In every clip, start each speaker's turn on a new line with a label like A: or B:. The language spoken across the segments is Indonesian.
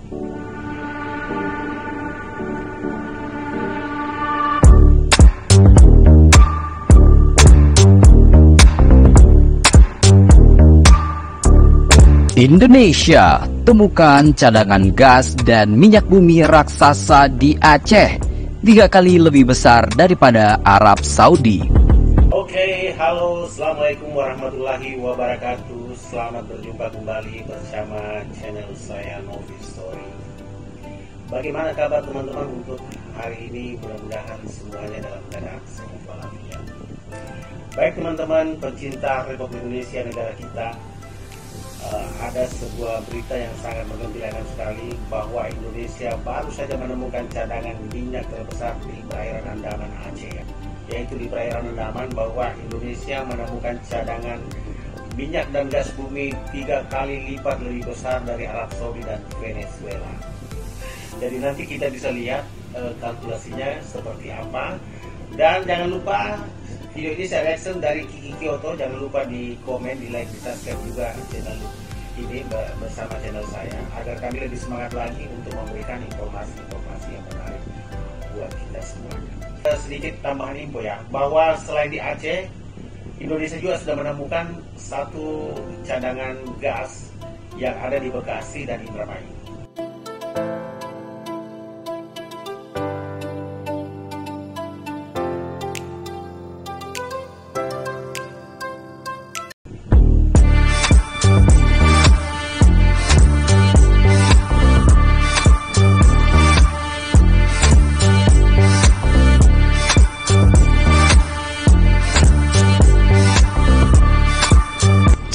A: Indonesia temukan cadangan gas dan minyak bumi raksasa di Aceh 3 kali lebih besar daripada Arab Saudi.
B: Oke, halo, assalamualaikum warahmatullahi wabarakatuh. Selamat berjumpa kembali bersama channel saya Novi Story. Bagaimana kabar teman-teman untuk hari ini? Mudah-mudahan semuanya dalam keadaan sehat walafiat. Baik teman-teman pencinta Republik Indonesia, negara kita. Ada sebuah berita yang sangat menggembirakan sekali bahwa Indonesia baru saja menemukan cadangan minyak terbesar di perairan Andaman Aceh, yaitu di perairan Andaman, bahwa Indonesia menemukan cadangan minyak dan gas bumi 3 kali lipat lebih besar dari Arab Saudi dan Venezuela. Jadi nanti kita bisa lihat kalkulasinya seperti apa. Dan jangan lupa video ini saya reaction dari Kiki Kyoto. Jangan lupa di komen, di like, di subscribe juga channel ini bersama channel saya, agar kami lebih semangat lagi untuk memberikan informasi-informasi yang menarik buat kita semuanya. Sedikit tambahan info ya, bahwa selain di Aceh, Indonesia juga sudah menemukan satu cadangan gas yang ada di Bekasi dan Indramayu.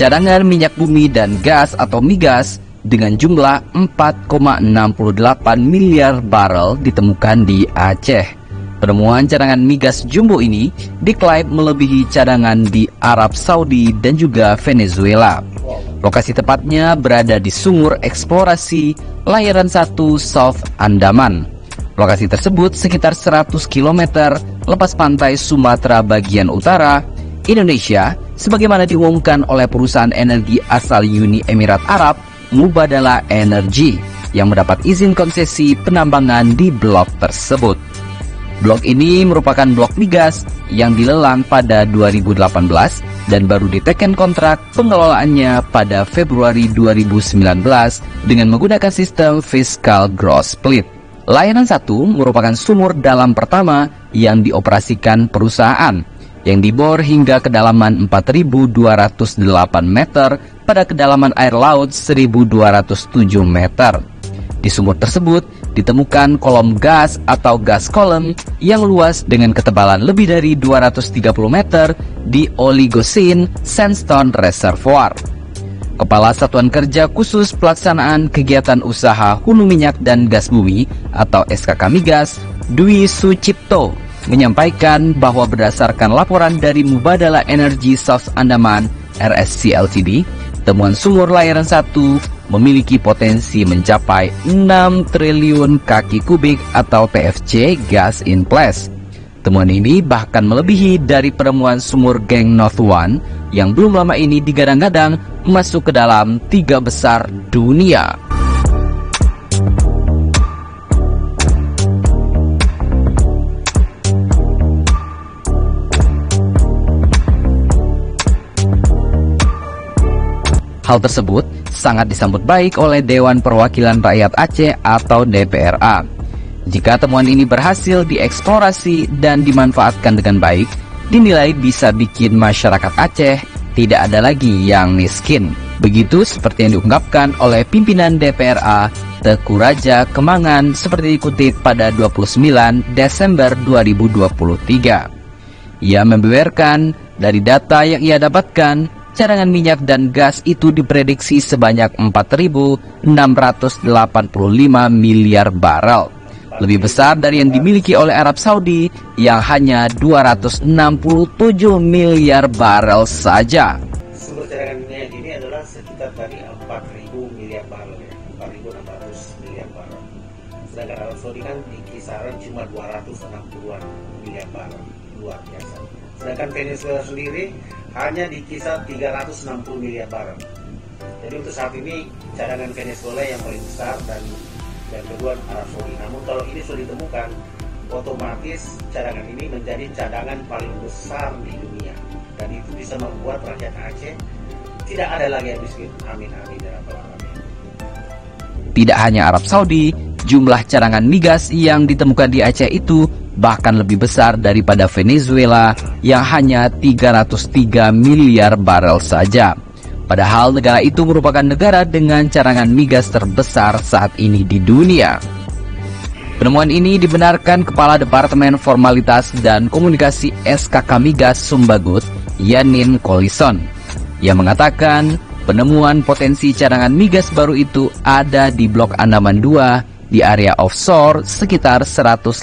A: Cadangan minyak bumi dan gas atau migas dengan jumlah 4,68 miliar barel ditemukan di Aceh. Penemuan cadangan migas jumbo ini diklaim melebihi cadangan di Arab Saudi dan juga Venezuela. Lokasi tepatnya berada di Sumur Eksplorasi Layaran 1 South Andaman. Lokasi tersebut sekitar 100 km lepas pantai Sumatera bagian utara, Indonesia, sebagaimana diumumkan oleh perusahaan energi asal Uni Emirat Arab, Mubadala Energy, yang mendapat izin konsesi penambangan di blok tersebut. Blok ini merupakan blok migas yang dilelang pada 2018 dan baru diteken kontrak pengelolaannya pada Februari 2019 dengan menggunakan sistem Fiscal Gross Split. Layanan 1 merupakan sumur dalam pertama yang dioperasikan perusahaan, yang dibor hingga kedalaman 4.208 meter pada kedalaman air laut 1.207 meter. Di sumur tersebut ditemukan kolom gas atau gas column yang luas dengan ketebalan lebih dari 230 meter di Oligocene Sandstone Reservoir. Kepala Satuan Kerja Khusus Pelaksanaan Kegiatan Usaha Hulu Minyak dan Gas Bumi atau SKK Migas, Dwi Sucipto, menyampaikan bahwa berdasarkan laporan dari Mubadala Energy South Andaman RSC Ltd, temuan sumur Layaran 1 memiliki potensi mencapai 6 triliun kaki kubik atau TFC gas in place. Temuan ini bahkan melebihi dari penemuan sumur Geng North One yang belum lama ini digadang-gadang masuk ke dalam 3 besar dunia. Hal tersebut sangat disambut baik oleh Dewan Perwakilan Rakyat Aceh atau DPRA. Jika temuan ini berhasil dieksplorasi dan dimanfaatkan dengan baik, dinilai bisa bikin masyarakat Aceh tidak ada lagi yang miskin. Begitu seperti yang diungkapkan oleh pimpinan DPRA Teku Raja Kemangan seperti dikutip pada 29 Desember 2023. Ia membeberkan dari data yang ia dapatkan, cadangan minyak dan gas itu diprediksi sebanyak 4.685 miliar barel, lebih besar dari yang dimiliki oleh Arab Saudi yang hanya 267 miliar barel saja.
B: Sumber cadangan minyak ini adalah sekitar tadi 4.000 miliar barel ya, 4.600 miliar barel. Sedangkan Arab Saudi kan di kisaran cuma 260-an miliar barel, luar biasa. Sedangkan Venezuela sendiri hanya di kisar 360 miliar barel. Jadi untuk saat ini cadangan Venezuela yang paling besar dan yang kedua Arab Saudi. Namun kalau ini sudah ditemukan, otomatis cadangan ini menjadi cadangan paling besar di dunia, dan itu bisa membuat rakyat Aceh tidak ada lagi yang miskin. Amin amin ya rabbal alamin.
A: Tidak hanya Arab Saudi, jumlah cadangan migas yang ditemukan di Aceh itu bahkan lebih besar daripada Venezuela yang hanya 303 miliar barel saja. Padahal negara itu merupakan negara dengan cadangan migas terbesar saat ini di dunia. Penemuan ini dibenarkan Kepala Departemen Formalitas dan Komunikasi SKK Migas Sumbagut, Yanin Collison, yang mengatakan penemuan potensi cadangan migas baru itu ada di Blok Andaman 2 di area offshore sekitar 150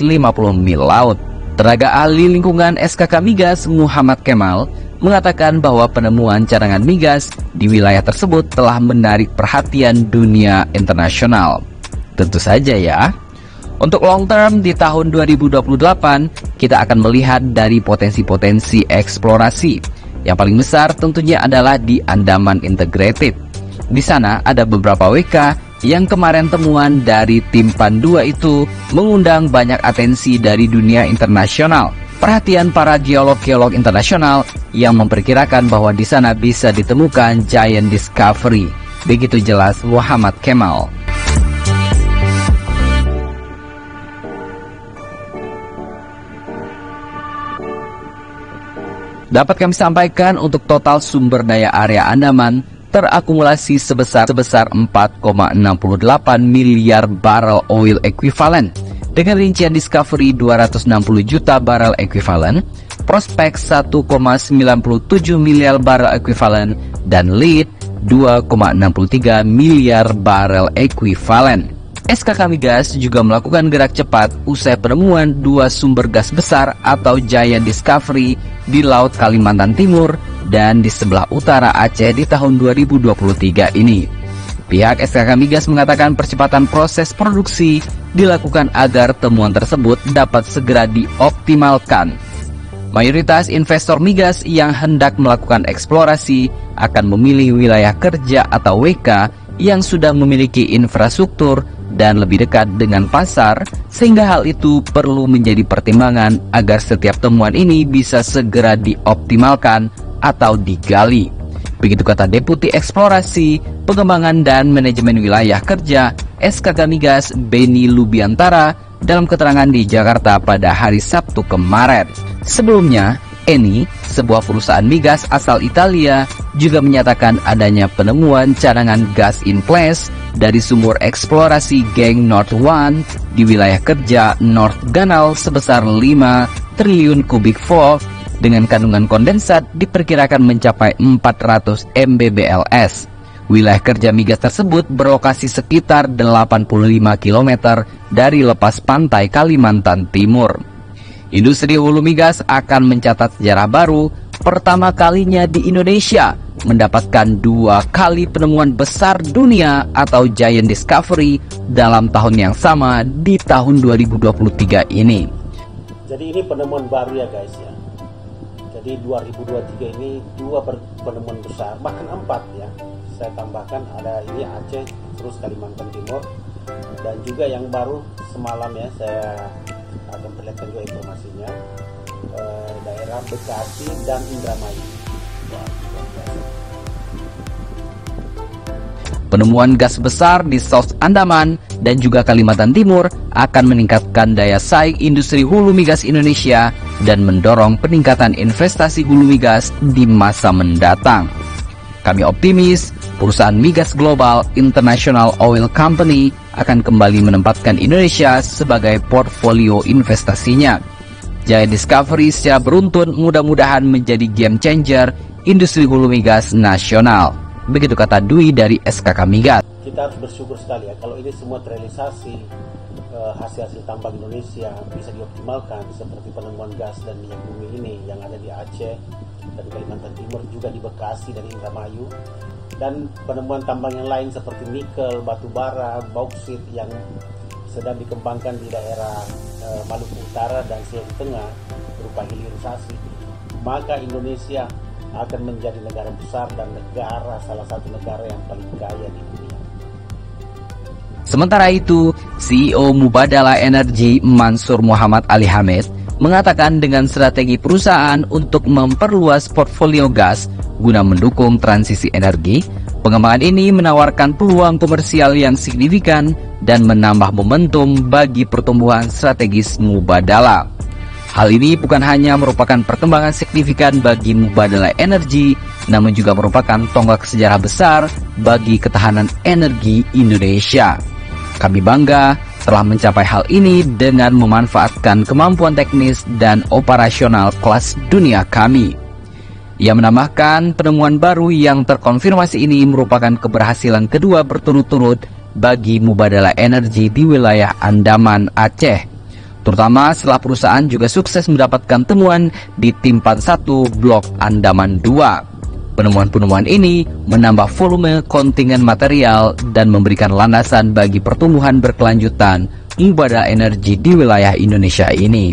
A: mil laut. Tenaga ahli lingkungan SKK Migas Muhammad Kemal mengatakan bahwa penemuan cadangan migas di wilayah tersebut telah menarik perhatian dunia internasional. Tentu saja ya. Untuk long term di tahun 2028, kita akan melihat dari potensi-potensi eksplorasi. Yang paling besar tentunya adalah di Andaman Integrated. Di sana ada beberapa WK yang kemarin temuan dari tim PAN 2 itu mengundang banyak atensi dari dunia internasional. Perhatian para geolog-geolog internasional yang memperkirakan bahwa di sana bisa ditemukan giant discovery. Begitu jelas Muhammad Kemal. Dapat kami sampaikan untuk total sumber daya area Andaman terakumulasi sebesar 4,68 miliar barrel oil equivalent, dengan rincian discovery 260 juta barrel equivalent, prospek 1,97 miliar barrel equivalent, dan lead 2,63 miliar barrel equivalent. SKK Migas juga melakukan gerak cepat usai penemuan dua sumber gas besar atau giant discovery di Laut Kalimantan Timur dan di sebelah utara Aceh di tahun 2023 ini. Pihak SKK Migas mengatakan percepatan proses produksi dilakukan agar temuan tersebut dapat segera dioptimalkan. Mayoritas investor migas yang hendak melakukan eksplorasi akan memilih wilayah kerja atau WK yang sudah memiliki infrastruktur dan lebih dekat dengan pasar, sehingga hal itu perlu menjadi pertimbangan agar setiap temuan ini bisa segera dioptimalkan atau digali. Begitu kata Deputi Eksplorasi, Pengembangan dan Manajemen Wilayah Kerja SKK Migas Beni Lubiantara dalam keterangan di Jakarta pada hari Sabtu kemarin. Sebelumnya, Eni, sebuah perusahaan migas asal Italia, juga menyatakan adanya penemuan cadangan gas in place dari sumur eksplorasi Geng North 1 di wilayah kerja North Ganal sebesar 5 triliun kubik volt dengan kandungan kondensat diperkirakan mencapai 400 MBBLS. Wilayah kerja migas tersebut berlokasi sekitar 85 km dari lepas pantai Kalimantan Timur. Industri hulu migas akan mencatat sejarah baru pertama kalinya di Indonesia mendapatkan 2 kali penemuan besar dunia atau giant discovery dalam tahun yang sama di tahun 2023 ini.
B: Jadi ini penemuan baru ya guys ya. Jadi 2023 ini 2 penemuan besar, bahkan 4 ya. Saya tambahkan ada ini Aceh, terus Kalimantan Timur, dan juga yang baru semalam ya, saya akan perlihatkan juga informasinya, daerah Bekasi dan Indramayu.
A: Penemuan gas besar di South Andaman dan juga Kalimantan Timur akan meningkatkan daya saing industri hulu migas Indonesia dan mendorong peningkatan investasi hulu migas di masa mendatang. Kami optimis perusahaan migas global International Oil Company akan kembali menempatkan Indonesia sebagai portfolio investasinya. Giant Discovery secara beruntun mudah-mudahan menjadi game changer industri hulu migas nasional. Begitu kata Dwi dari SKK Migas.
B: Kita harus bersyukur sekali ya kalau ini semua terrealisasi, hasil-hasil tambang Indonesia bisa dioptimalkan seperti penemuan gas dan minyak bumi ini yang ada di Aceh dan Kalimantan Timur, juga di Bekasi dan Indramayu, dan penemuan tambang yang lain seperti nikel, batu bara, bauksit yang sedang dikembangkan di daerah Maluku Utara dan Sulawesi Tengah berupa hilirisasi. Maka Indonesia akan menjadi negara besar dan salah satu negara yang paling kaya di dunia.
A: Sementara itu, CEO Mubadala Energy Mansur Muhammad Ali Hamid mengatakan dengan strategi perusahaan untuk memperluas portfolio gas guna mendukung transisi energi, pengembangan ini menawarkan peluang komersial yang signifikan dan menambah momentum bagi pertumbuhan strategis Mubadala. Hal ini bukan hanya merupakan perkembangan signifikan bagi Mubadala Energy, namun juga merupakan tonggak sejarah besar bagi ketahanan energi Indonesia. Kami bangga telah mencapai hal ini dengan memanfaatkan kemampuan teknis dan operasional kelas dunia kami. Ia menambahkan penemuan baru yang terkonfirmasi ini merupakan keberhasilan kedua berturut-turut bagi Mubadala Energy di wilayah Andaman, Aceh, terutama setelah perusahaan juga sukses mendapatkan temuan di Timpan 1 Blok Andaman 2. Penemuan-penemuan ini menambah volume kontingen material dan memberikan landasan bagi pertumbuhan berkelanjutan Mubadala Energy di wilayah Indonesia ini.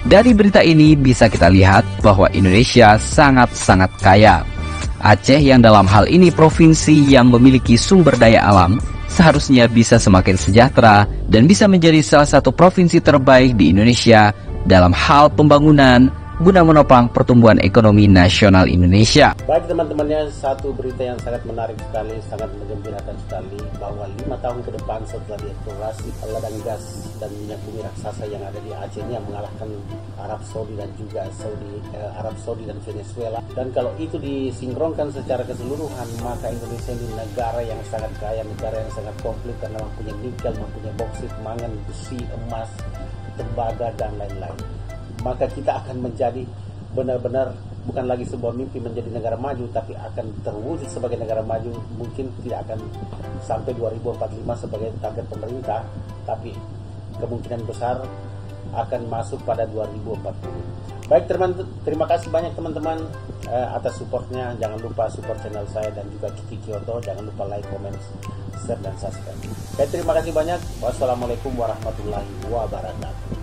A: Dari berita ini bisa kita lihat bahwa Indonesia sangat-sangat kaya. Aceh yang dalam hal ini provinsi yang memiliki sumber daya alam seharusnya bisa semakin sejahtera dan bisa menjadi salah satu provinsi terbaik di Indonesia dalam hal pembangunan guna menopang pertumbuhan ekonomi nasional Indonesia.
B: Baik teman-temannya, satu berita yang sangat menarik sekali, sangat menggembirakan sekali, bahwa 5 tahun ke depan setelah dieksplorasi ladang gas dan minyak bumi raksasa yang ada di Aceh ini yang mengalahkan Arab Saudi dan juga Arab Saudi dan Venezuela. Dan kalau itu disinkronkan secara keseluruhan, maka Indonesia ini negara yang sangat kaya, negara yang sangat komplit karena mempunyai nikel, mempunyai boksit, mangan, besi, emas, tembaga dan lain-lain. Maka kita akan menjadi benar-benar bukan lagi sebuah mimpi menjadi negara maju, tapi akan terwujud sebagai negara maju. Mungkin tidak akan sampai 2045 sebagai target pemerintah, tapi kemungkinan besar akan masuk pada 2040. Baik teman-teman, terima kasih banyak teman-teman atas supportnya. Jangan lupa support channel saya dan juga Kiki Kyoto. Jangan lupa like, comment, share dan subscribe. Baik, terima kasih banyak. Wassalamualaikum warahmatullahi wabarakatuh.